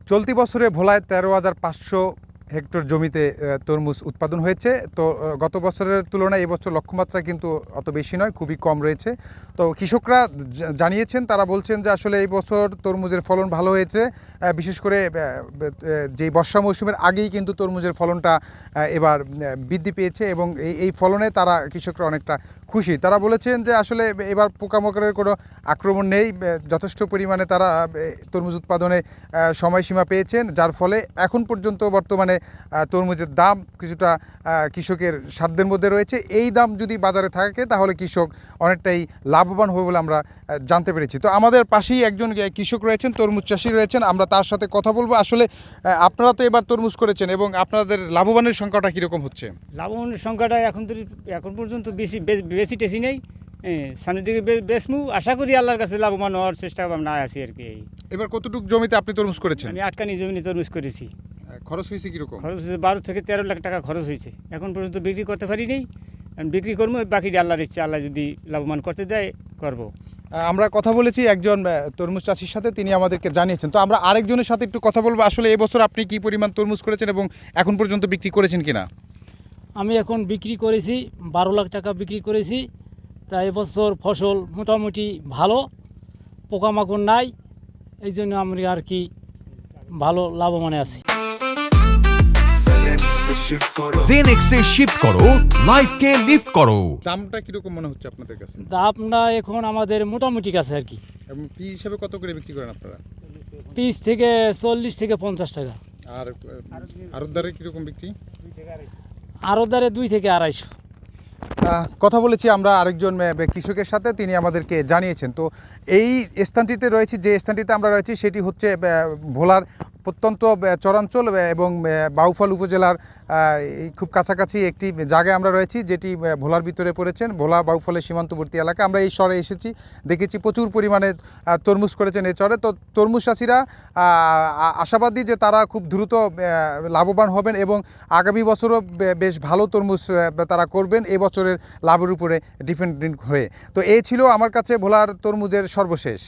চলতি বছরে ভোলায় 13,500 হেক্টর জমিতে তরমুজ উৎপাদন হয়েছে। তো গত বছরের তুলনায় এবছর লক্ষ্যমাত্রা কিন্তু অত বেশি নয়, খুবই কম রয়েছে। তো কৃষকরা জানিয়েছেন, তারা বলছেন যে আসলে এই বছর তরমুজের ফলন ভালো হয়েছে। বিশেষ করে যেই বর্ষা মৌসুমের আগেই কিন্তু তরমুজের ফলনটা এবার বৃদ্ধি পেয়েছে এবং এই ফলনে তারা কৃষকরা অনেকটা খুশি। তারা বলেছেন যে আসলে এবার পোকামাকড়ের কোনো আক্রমণ নেই, যথেষ্ট পরিমাণে তারা তরমুজ উৎপাদনে সময়সীমা পেয়েছেন, যার ফলে এখন পর্যন্ত বর্তমানে তরমুজের দাম কিছুটা কৃষকের সাধ্যের মধ্যে রয়েছে। এই দাম যদি বাজারে থাকে তাহলে কৃষক অনেকটাই লাভবান হবে বলে আমরা জানতে পেরেছি। তো আমাদের পাশেই একজন কৃষক রয়েছেন, তরমুজ চাষি রয়েছেন, আমরা তার সাথে কথা বলবো। আসলে আপনারা তো এবার তরমুজ করেছেন এবং আপনাদের লাভবানের সংখ্যাটা কীরকম হচ্ছে? লাভবানের সংখ্যাটা এখন পর্যন্ত বেশি টেশি নেই। সামনের দিকে বেশমু আশা করি আল্লাহর কাছে লাভবান হওয়ার চেষ্টা আমরা আছি আর কি। এবার কতটুকু জমিতে আপনি তরমুজ করেছেন? আমি 8 কানি জমি তরমুজ করেছি। খরচ হয়েছে কীরকম? খরচ হয়েছে 12 থেকে 13 লাখ টাকা খরচ হয়েছে। এখন পর্যন্ত বিক্রি করতে পারি নেই, বিক্রি করবো, বাকিটা আল্লাহর ইচ্ছে, আল্লাহ যদি লাভবান করতে দেয় করব। আমরা কথা বলেছি একজন তরমুজ চাষির সাথে, তিনি আমাদেরকে জানিয়েছেন। তো আমরা আরেকজনের সাথে একটু কথা বলবো। আসলে এবছর আপনি কী পরিমাণ তরমুজ করেছেন এবং এখন পর্যন্ত বিক্রি করেছেন কিনা? আমি এখন বিক্রি করেছি 12 লাখ টাকা বিক্রি করেছি। তা এবছর ফসল মোটামুটি ভালো, পোকামাকড় নাই, এই জন্য আমরা আর কি ভালো লাভবানে আছি। জেনেক্সে শিফট করো, লাইফকে লিফট করো। দামটা কিরকম মনে হচ্ছে আপনাদের কাছে? দামটা এখন আমাদের মোটামুটি কাছে আর কি। এবং পিস হিসাবে কত করে বিক্রি করেন আপনারা? পিস থেকে 40 থেকে 50 টাকা। আর আড়তদারে কীরকম বিক্রি? আড়তদারে 2 থেকে 250। কথা বলেছি আমরা আরেকজন কৃষকের সাথে, তিনি আমাদেরকে জানিয়েছেন। তো এই স্থানটিতে রয়েছি, যে স্থানটিতে আমরা রয়েছি সেটি হচ্ছে ভোলার প্রত্যন্ত চরাঞ্চল এবং বাউফল উপজেলার খুব কাছাকাছি একটি জায়গায় আমরা রয়েছি, যেটি ভোলার ভিতরে পড়েছেন, ভোলা বাউফলের সীমান্তবর্তী এলাকা। আমরা এই চরে এসেছি, দেখেছি প্রচুর পরিমাণে তরমুজ করেছেন এই চরে। তো তরমুজ চাষিরা আশাবাদী যে তারা খুব দ্রুত লাভবান হবেন এবং আগামী বছরও বেশ ভালো তরমুজ তারা করবেন, এবছরের লাভের উপরে ডিপেন্ডেন্ট হয়ে। তো এই ছিল আমার কাছে ভোলার তরমুজের সর্বশেষ।